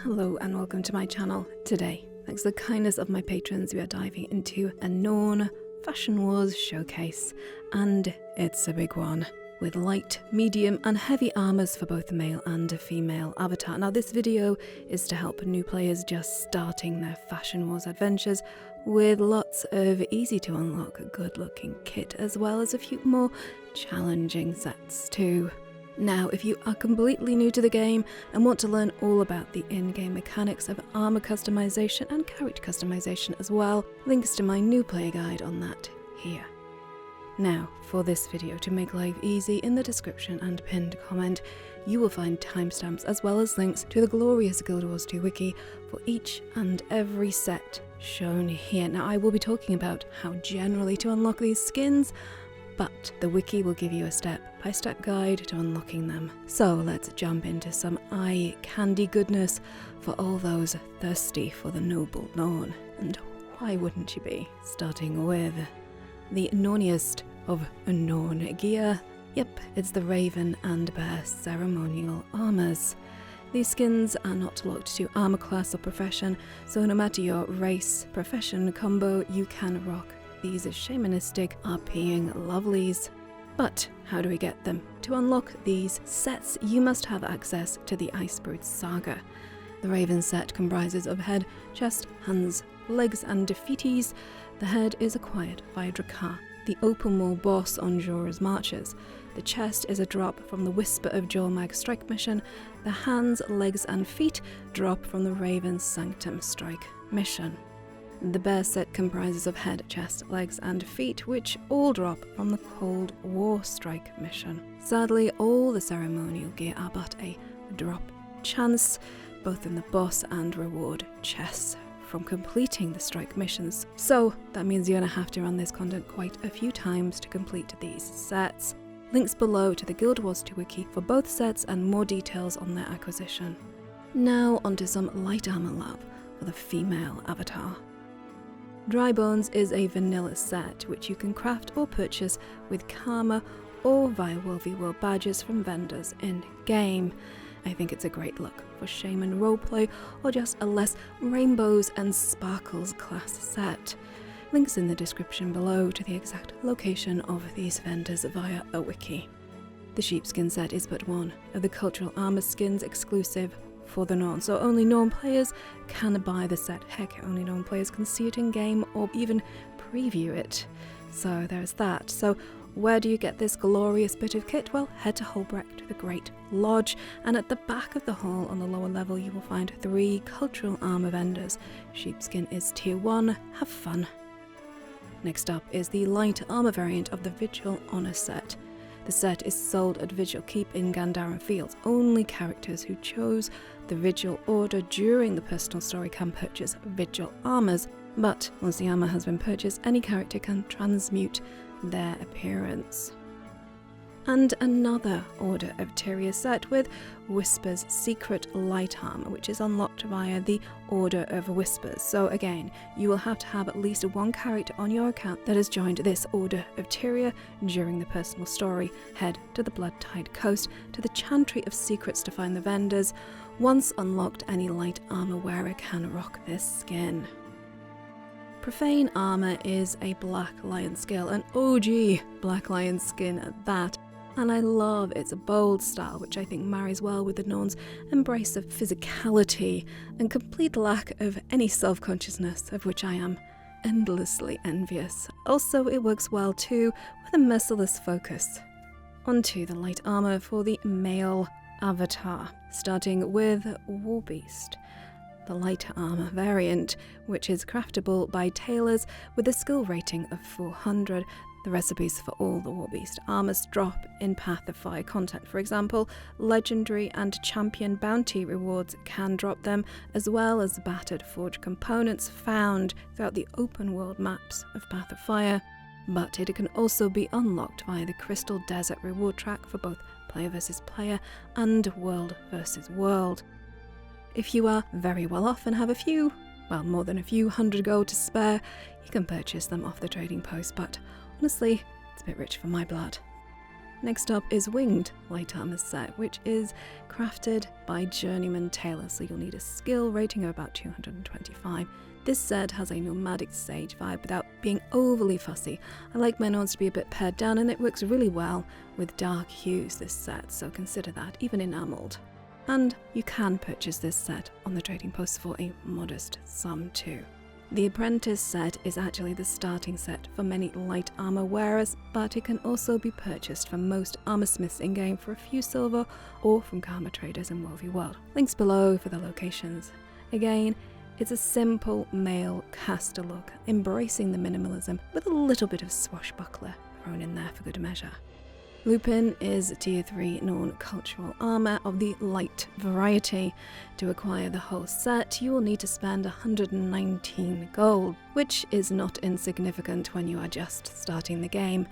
Hello and welcome to my channel. Today, thanks to the kindness of my patrons, we are diving into a Norn Fashion Wars showcase, and it's a big one, with light, medium and heavy armours for both the male and female avatar. Now this video is to help new players just starting their Fashion Wars adventures, with lots of easy to unlock good looking kit, as well as a few more challenging sets too. Now, if you are completely new to the game and want to learn all about the in-game mechanics of armour customization and character customization as well, links to my new player guide on that here. Now, for this video, to make life easy, in the description and pinned comment, you will find timestamps as well as links to the glorious Guild Wars 2 wiki for each and every set shown here. Now, I will be talking about how generally to unlock these skins, but the wiki will give you a step-by-step guide to unlocking them. So let's jump into some eye candy goodness for all those thirsty for the noble Norn. And why wouldn't you be? Starting with the Norniest of Norn gear. Yep, it's the Raven and Bear Ceremonial Armours. These skins are not locked to armour class or profession, so no matter your race, profession, combo, you can rock these shamanistic RPing lovelies. But how do we get them? To unlock these sets, you must have access to the Icebrood Saga. The Raven set comprises of head, chest, hands, legs and defeaties. The head is acquired via Drakkar, the open wall boss on Jorah's marches. The chest is a drop from the Whisper of Jormag strike mission. The hands, legs and feet drop from the Raven's Sanctum strike mission. The bear set comprises of head, chest, legs and feet, which all drop from the Cold War strike mission. Sadly, all the ceremonial gear are but a drop chance, both in the boss and reward chests from completing the strike missions. So that means you're going to have to run this content quite a few times to complete these sets. Links below to the Guild Wars 2 wiki for both sets and more details on their acquisition. Now onto some light armor love for the female avatar. Dry Bones is a vanilla set which you can craft or purchase with Karma or via World v World badges from vendors in-game. I think it's a great look for Shaman roleplay or just a less rainbows and sparkles class set. Links in the description below to the exact location of these vendors via a wiki. The Sheepskin set is but one of the cultural armor skins exclusive for the Norn, so only Norn players can buy the set. Heck, only Norn players can see it in game or even preview it. So there's that. So where do you get this glorious bit of kit? Well, head to Holbrecht, the Great Lodge, and at the back of the hall on the lower level you will find 3 cultural armor vendors. Sheepskin is tier 1, have fun. Next up is the light armor variant of the Vigil Honor set. The set is sold at Vigil Keep in Gandharan Fields. Only characters who chose the Vigil order during the personal story can purchase Vigil armors, but once the armor has been purchased, any character can transmute their appearance. And another Order of Tyria set with Whisper's Secret Light Armor, which is unlocked via the Order of Whispers. So again, you will have to have at least one character on your account that has joined this Order of Tyria during the personal story. Head to the Bloodtide Coast to the Chantry of Secrets to find the vendors. Once unlocked, any light armor wearer can rock this skin. Profane Armour is a Black Lion skill, an OG Black Lion skin at that. And I love its bold style, which I think marries well with the Norn's embrace of physicality and complete lack of any self-consciousness, of which I am endlessly envious. Also, it works well too with a merciless focus. Onto the light armor for the male avatar, starting with Warbeast, the light armor variant, which is craftable by tailors with a skill rating of 400. The recipes for all the Warbeast armors drop in Path of Fire content. For example, legendary and champion bounty rewards can drop them, as well as battered forge components found throughout the open world maps of Path of Fire. But it can also be unlocked via the Crystal Desert reward track for both player versus player and world versus world. If you are very well off and have more than a few 100 gold to spare, you can purchase them off the trading post, but honestly, it's a bit rich for my blood. Next up is Winged Light Armour set, which is crafted by Journeyman Tailor, so you'll need a skill rating of about 225. This set has a nomadic sage vibe without being overly fussy. I like my Norns to be a bit pared down, and it works really well with dark hues, this set, so consider that, even enameled. And you can purchase this set on the trading post for a modest sum too. The Apprentice set is actually the starting set for many light armour wearers, but it can also be purchased from most armour smiths in-game for a few silver or from karma traders in Wovi World. Links below for the locations. Again, it's a simple male caster look, embracing the minimalism with a little bit of swashbuckler thrown in there for good measure. Lupine is tier 3 Norn cultural armour of the light variety. To acquire the whole set, you will need to spend 119 gold, which is not insignificant when you are just starting the game.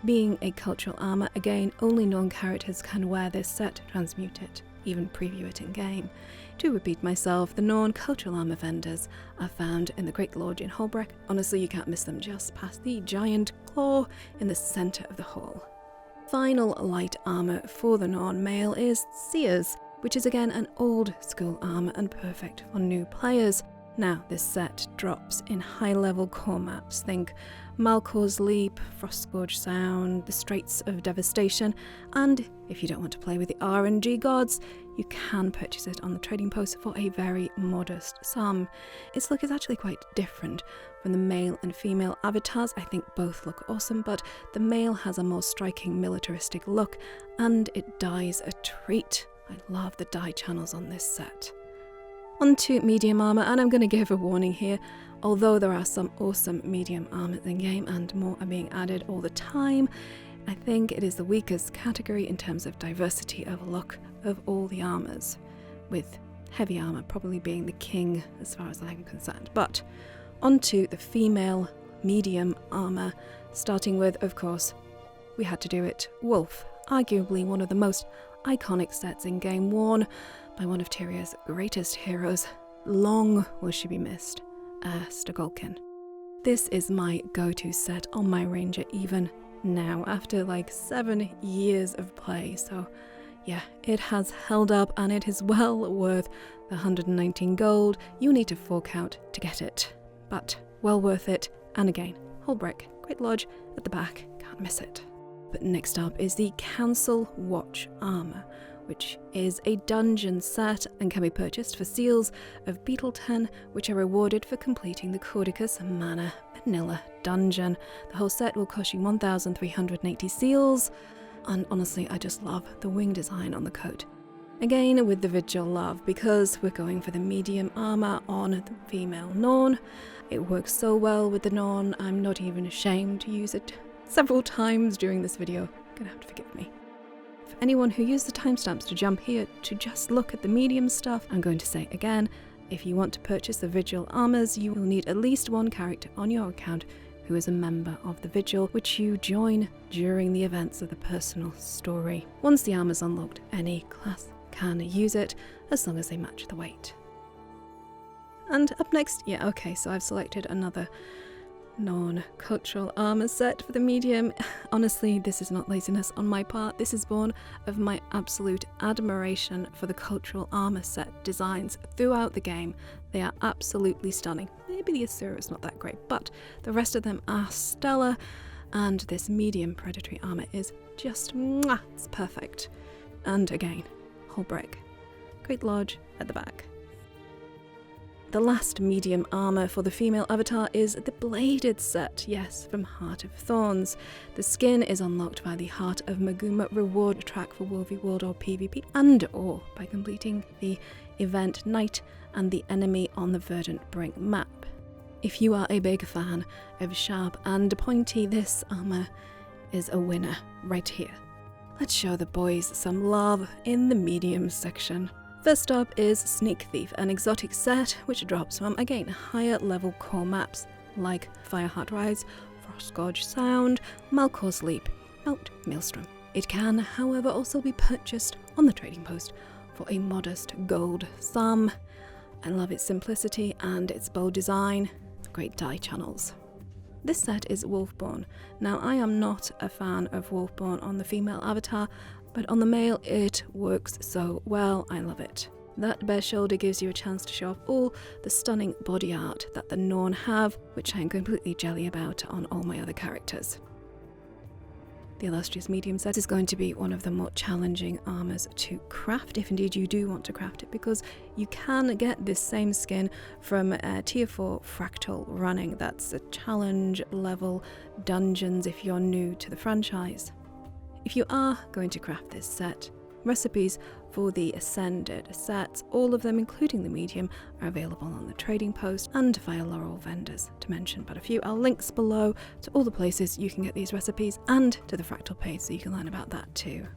Being a cultural armour, again, only Norn characters can wear this set, transmute it, even preview it in game. To repeat myself, the Norn cultural armour vendors are found in the Great Lodge in Holbrook. Honestly, you can't miss them just past the giant claw in the centre of the hall. Final light armour for the Norn male is Seer's, which is again an old school armour and perfect for new players. Now, this set drops in high-level core maps. Think Malkor's Leap, Frostgorge Sound, the Straits of Devastation, and if you don't want to play with the RNG gods, you can purchase it on the trading post for a very modest sum. Its look is actually quite different from the male and female avatars. I think both look awesome, but the male has a more striking militaristic look, and it dyes a treat. I love the dye channels on this set. On to medium armour, and I'm going to give a warning here. Although there are some awesome medium armours in game and more are being added all the time, I think it is the weakest category in terms of diversity of look of all the armours, with heavy armour probably being the king as far as I'm concerned. But on to the female medium armour, starting with, of course, we had to do it, Wolf, arguably one of the most iconic sets in game, worn by one of Tyrion's greatest heroes. Long will she be missed, Stagolkin. This is my go-to set on my Ranger even now, after like 7 years of play, so yeah, it has held up and it is well worth the 119 gold you need to fork out to get it. But well worth it, and again, Holbrook, Great Lodge at the back, can't miss it. But next up is the Council Watch Armour, which is a dungeon set and can be purchased for seals of Beetleton, which are rewarded for completing the Cordicus Manor Vanilla Dungeon. The whole set will cost you 1,380 seals, and honestly, I just love the wing design on the coat. Again, with the Vigil love, because we're going for the medium armour on the female Norn. It works so well with the Norn, I'm not even ashamed to use it several times during this video. You're gonna have to forgive me. For anyone who used the timestamps to jump here to just look at the medium stuff, I'm going to say again, if you want to purchase the Vigil armours, you will need at least one character on your account who is a member of the Vigil, which you join during the events of the personal story. Once the armour's unlocked, any class can use it, as long as they match the weight. And up next, so I've selected another Norn cultural armour set for the medium. Honestly, this is not laziness on my part. This is born of my absolute admiration for the cultural armour set designs throughout the game. They are absolutely stunning. Maybe the Seer is not that great, but the rest of them are stellar, and this medium predatory armour is just mwah, it's perfect. And again, Holbrook, Great Lodge at the back. The last medium armour for the female avatar is the Bladed set, yes, from Heart of Thorns. The skin is unlocked by the Heart of Maguma reward track for Wovi World or PvP, and or by completing the event Night and the Enemy on the Verdant Brink map. If you are a big fan of sharp and pointy, this armour is a winner right here. Let's show the boys some love in the medium section. First up is Sneakthief, an exotic set which drops from, again, higher level core maps like Fireheart Rise, Frostgorge Sound, Malkor's Leap, Mount Maelstrom. It can, however, also be purchased on the trading post for a modest gold sum. I love its simplicity and its bold design, great dye channels. This set is Wolfborn. Now, I am not a fan of Wolfborn on the female avatar, but on the male it works so well, I love it. That bare shoulder gives you a chance to show off all the stunning body art that the Norn have, which I am completely jelly about on all my other characters. The Illustrious medium set is going to be one of the more challenging armours to craft, if indeed you do want to craft it, because you can get this same skin from tier 4 fractal running. That's a challenge level dungeons if you're new to the franchise. If you are going to craft this set, recipes for the Ascended sets, all of them including the medium, are available on the trading post and via Laurel vendors, to mention but a few. I'll links below to all the places you can get these recipes and to the fractal page so you can learn about that too.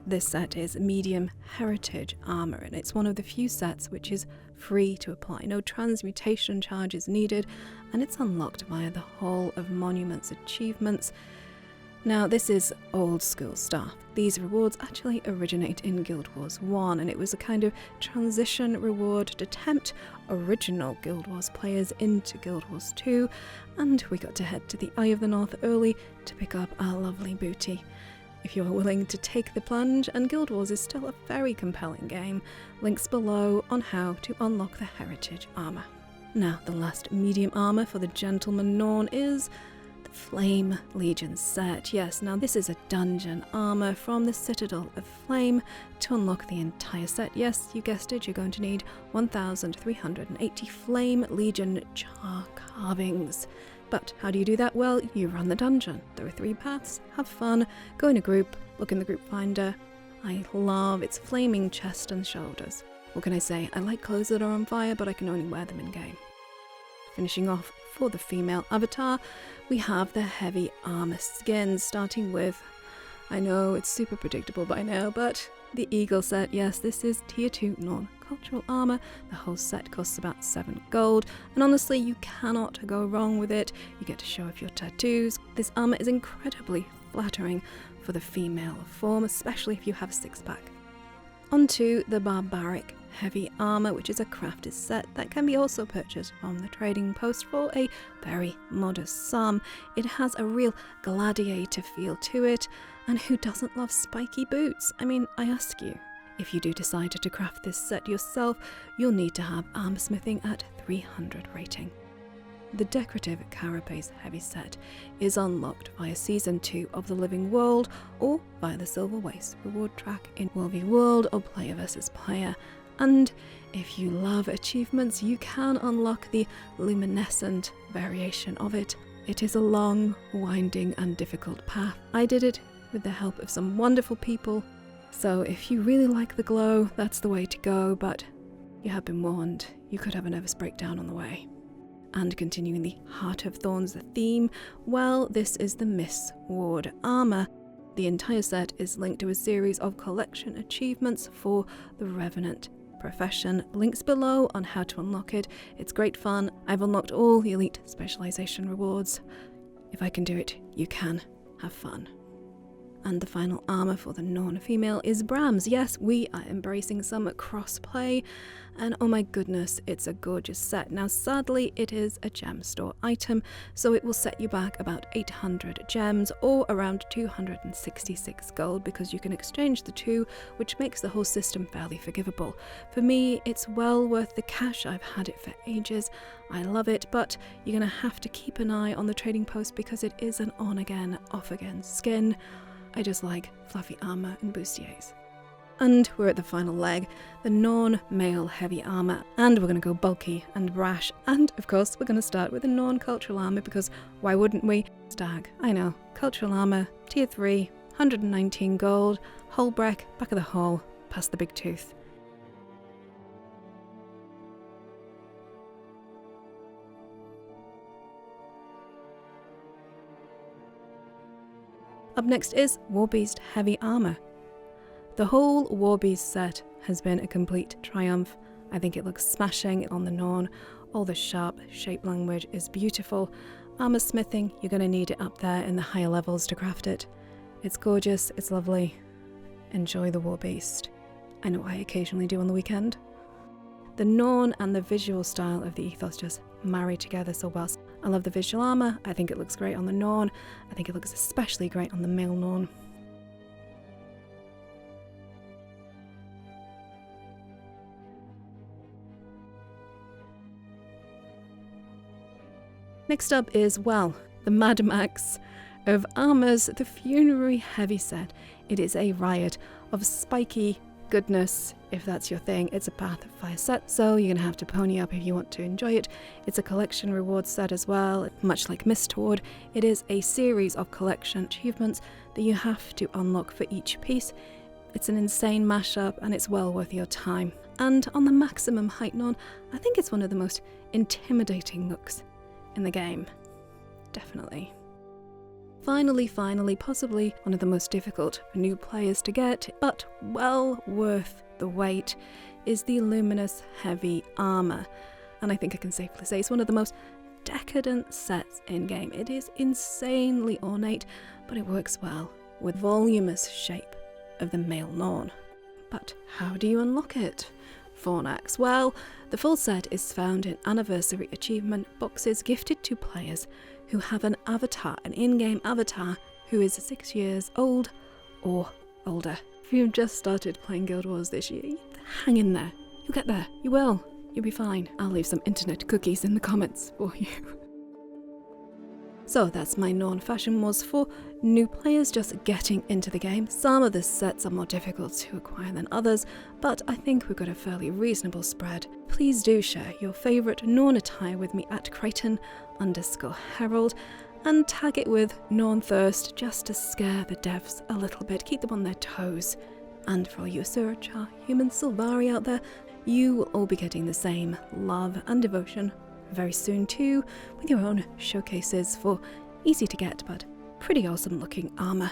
This set is medium heritage armour, and it's one of the few sets which is free to apply. No transmutation charges needed, and it's unlocked via the Hall of Monuments achievements. Now, this is old school stuff. These rewards actually originate in Guild Wars 1, and it was a kind of transition reward to tempt original Guild Wars players into Guild Wars 2, and we got to head to the Eye of the North early to pick up our lovely booty. If you are willing to take the plunge, and Guild Wars is still a very compelling game, links below on how to unlock the heritage armour. Now, the last medium armour for the Gentleman Norn is Flame Legion set. Yes, now this is a dungeon armour from the Citadel of Flame. To unlock the entire set, yes, you guessed it, you're going to need 1,380 Flame Legion char carvings. But how do you do that? Well, you run the dungeon. There are 3 paths. Have fun, go in a group, look in the group finder. I love its flaming chest and shoulders. What can I say? I like clothes that are on fire, but I can only wear them in game. Finishing off for the female avatar, we have the heavy armor skins, starting with, I know it's super predictable by now, but the Eagle set. Yes, this is tier 2 Norn cultural armor. The whole set costs about 7 gold, and honestly, you cannot go wrong with it. You get to show off your tattoos. This armor is incredibly flattering for the female form, especially if you have a 6-pack. Onto the Barbaric Heavy Armour, which is a crafted set that can be also purchased from the trading post for a very modest sum. It has a real gladiator feel to it, and who doesn't love spiky boots? I mean, I ask you. If you do decide to craft this set yourself, you'll need to have armor smithing at 300 rating. The decorative Carapace Heavy set is unlocked via Season 2 of The Living World or via the Silver Waste reward track in World v World or Player vs Player. And if you love achievements, you can unlock the luminescent variation of it. It is a long, winding and difficult path. I did it with the help of some wonderful people, so if you really like the glow, that's the way to go, but you have been warned, you could have a nervous breakdown on the way. And continuing the Heart of Thorns theme, well, this is the Mistward armour. The entire set is linked to a series of collection achievements for the Revenant profession. Links below on how to unlock it. It's great fun. I've unlocked all the elite specialization rewards. If I can do it, you can. Have fun. And the final armour for the Norn female is Braham's. Yes, we are embracing some cross-play, and oh my goodness, it's a gorgeous set. Now sadly, it is a gem store item, so it will set you back about 800 gems or around 266 gold, because you can exchange the two, which makes the whole system fairly forgivable. For me, it's well worth the cash. I've had it for ages. I love it, but you're going to have to keep an eye on the trading post because it is an on-again, off-again skin. I just like fluffy armour and bustiers. And we're at the final leg, the Norn male heavy armour, and we're going to go bulky and brash, and of course we're going to start with the Norn cultural armour, because why wouldn't we? Stag, I know, cultural armour, tier 3, 119 gold, Hullbreck, back of the hull, past the big tooth. Up next is Warbeast Heavy Armour. The whole Warbeast set has been a complete triumph. I think it looks smashing on the Norn. All the sharp shape language is beautiful. Armour smithing, you're going to need it up there in the higher levels to craft it. It's gorgeous, it's lovely. Enjoy the Warbeast. I know I occasionally do on the weekend. The Norn and the visual style of the ethos just marry together so well. I love the Vigil armour, I think it looks great on the Norn, I think it looks especially great on the male Norn. Next up is, well, the Mad Max of armours, the Funerary Heavy set. It is a riot of spiky goodness, if that's your thing. It's a Path of Fire set, so you're going to have to pony up if you want to enjoy it. It's a collection reward set as well, much like Mistward. It is a series of collection achievements that you have to unlock for each piece. It's an insane mashup and it's well worth your time. And on the maximum height Norn, I think it's one of the most intimidating looks in the game. Definitely. Finally, possibly one of the most difficult for new players to get, but well worth the wait, is the Luminous Heavy Armour. And I think I can safely say it's one of the most decadent sets in-game. It is insanely ornate, but it works well with the voluminous shape of the male Norn. But how do you unlock it? Fornax. Well, the full set is found in Anniversary Achievement boxes gifted to players who have an avatar, an in-game avatar, who is 6 years old or older. If you've just started playing Guild Wars this year, hang in there. You'll get there. You will. You'll be fine. I'll leave some internet cookies in the comments for you. So that's my Norn Fashion Wars for new players just getting into the game. Some of the sets are more difficult to acquire than others, but I think we've got a fairly reasonable spread. Please do share your favourite Norn attire with me at Crichton_Herald and tag it with NornThirst just to scare the devs a little bit, keep them on their toes. And for all you Surachar, human Sylvari out there, you will all be getting the same love and devotion very soon too, with your own showcases for easy to get but pretty awesome looking armour.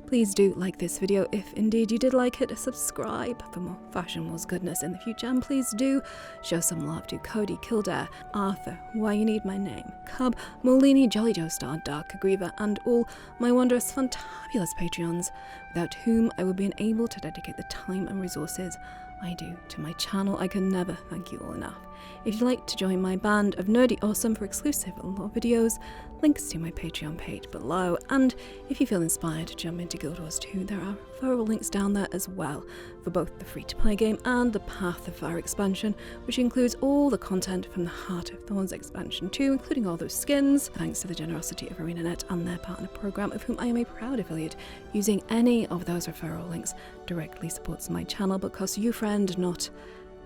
Please do like this video if indeed you did like it, subscribe for more Fashion Wars goodness in the future, and please do show some love to Cody, Kildare, Arthur, Why You Need My Name, Cub, Molini, Jolly Joe Star, Dark Griever, and all my wondrous, fantabulous Patreons, without whom I would be unable to dedicate the time and resources I do to my channel. I can never thank you all enough. If you'd like to join my band of nerdy awesome for exclusive lore videos, links to my Patreon page below, and if you feel inspired to jump into Guild Wars 2, there are referral links down there as well for both the free-to-play game and the Path of Fire expansion, which includes all the content from the Heart of Thorns expansion 2, including all those skins, thanks to the generosity of ArenaNet and their partner program, of whom I am a proud affiliate. Using any of those referral links directly supports my channel, but costs you, friend, not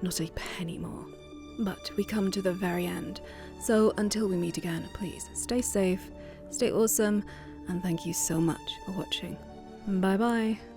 a penny more. But we come to the very end, so until we meet again, please stay safe, stay awesome, and thank you so much for watching. Bye bye.